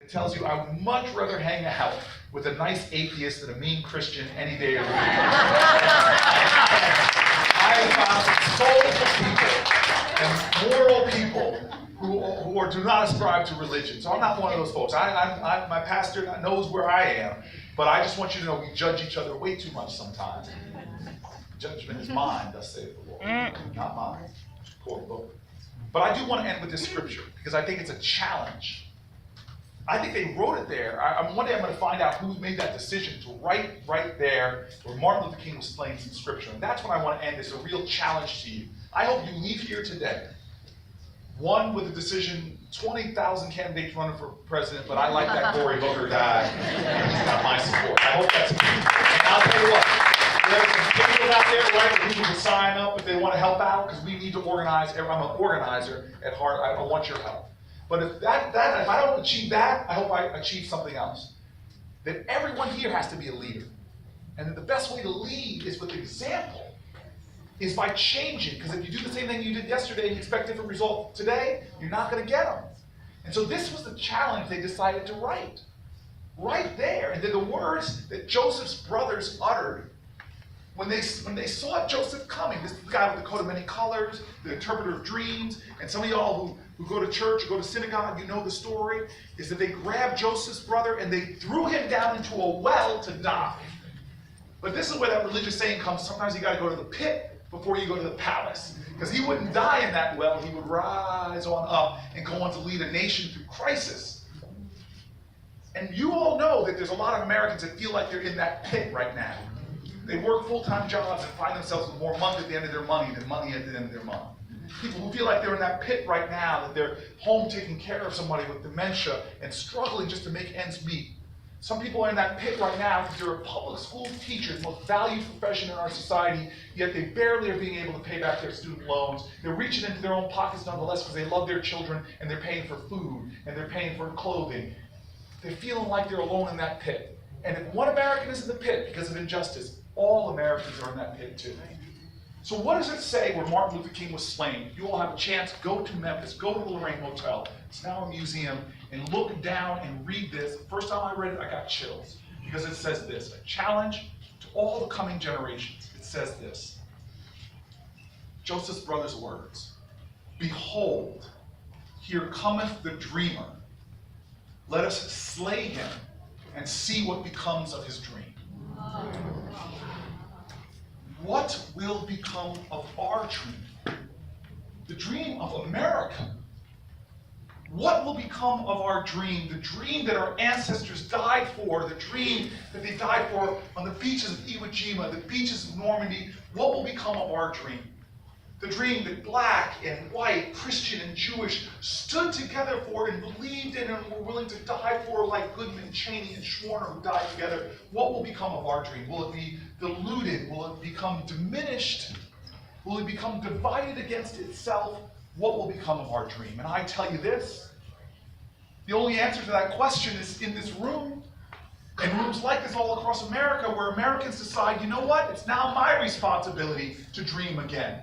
It tells you I would much rather hang out with a nice atheist than a mean Christian any day of the week. I have found soulful people and moral people who do not ascribe to religion. So I'm not one of those folks. My pastor knows where I am, but I just want you to know we judge each other way too much sometimes. Judgment is mine, thus saith the Lord, not mine. Cory Booker. But I do want to end with this scripture because I think it's a challenge. I think they wrote it there. One day I'm going to find out who made that decision to write right there where Martin Luther King was playing some scripture. And that's what I want to end. It's a real challenge to you. I hope you leave here today. One, with a decision, 20,000 candidates running for president, but I like that Cory Booker guy. He's got my support. I hope that's me. And I'll tell you what, there's some people out there, right, that people can sign up if they want to help out, because we need to organize. I'm an organizer at heart. I want your help. But if if I don't achieve that, I hope I achieve something else. That everyone here has to be a leader. And that the best way to lead is with example, is by changing. Because if you do the same thing you did yesterday and you expect different results today, you're not going to get them. And so this was the challenge they decided to write. Right there. And then the words that Joseph's brothers uttered when they saw Joseph coming, this guy with the coat of many colors, the interpreter of dreams, and some of y'all who go to church, go to synagogue, you know the story, is that they grabbed Joseph's brother and they threw him down into a well to die. But this is where that religious saying comes, sometimes you got to go to the pit before you go to the palace. Because he wouldn't die in that well, he would rise on up and go on to lead a nation through crisis. And you all know that there's a lot of Americans that feel like they're in that pit right now. They work full-time jobs and find themselves with more money at the end of their money than money at the end of their month. People who feel like they're in that pit right now, that they're home taking care of somebody with dementia and struggling just to make ends meet. Some people are in that pit right now because they're a public school teacher, the most valued profession in our society, yet they barely are being able to pay back their student loans. They're reaching into their own pockets nonetheless because they love their children and they're paying for food and they're paying for clothing. They're feeling like they're alone in that pit. And if one American is in the pit because of injustice, all Americans are in that pit too. So what does it say where Martin Luther King was slain? You all have a chance, go to Memphis, go to the Lorraine Hotel. It's now a museum, and look down and read this. The first time I read it, I got chills, because it says this, a challenge to all the coming generations. It says this, Joseph's brothers' words, behold, here cometh the dreamer. Let us slay him and see what becomes of his dream. What will become of our dream? The dream of America. What will become of our dream? The dream that our ancestors died for, the dream that they died for on the beaches of Iwo Jima, the beaches of Normandy. What will become of our dream? The dream that black and white, Christian and Jewish stood together for and believed in and were willing to die for, like Goodman, Cheney, and Schwerner, who died together. What will become of our dream? Will it be diluted? Will it become diminished? Will it become divided against itself? What will become of our dream? And I tell you this, the only answer to that question is in this room, and rooms like this all across America, where Americans decide, you know what, it's now my responsibility to dream again.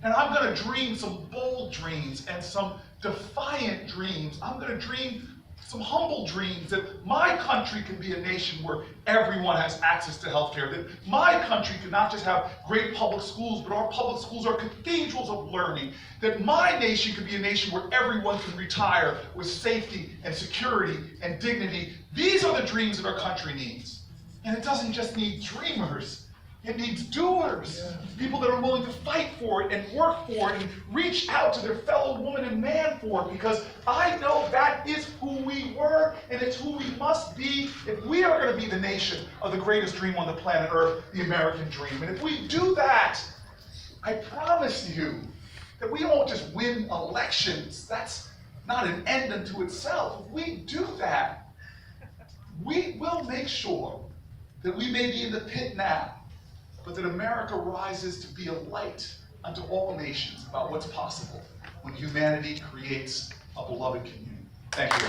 And I'm going to dream some bold dreams and some defiant dreams. I'm going to dream some humble dreams that my country can be a nation where everyone has access to healthcare, that my country can not just have great public schools, but our public schools are cathedrals of learning, that my nation can be a nation where everyone can retire with safety and security and dignity. These are the dreams that our country needs. And it doesn't just need dreamers. It needs doers, people that are willing to fight for it and work for it and reach out to their fellow woman and man for it, because I know that is who we were and it's who we must be if we are going to be the nation of the greatest dream on the planet Earth, the American dream. And if we do that, I promise you that we won't just win elections. That's not an end unto itself. If we do that, we will make sure that we may be in the pit now, but that America rises to be a light unto all nations about what's possible when humanity creates a beloved community. Thank you.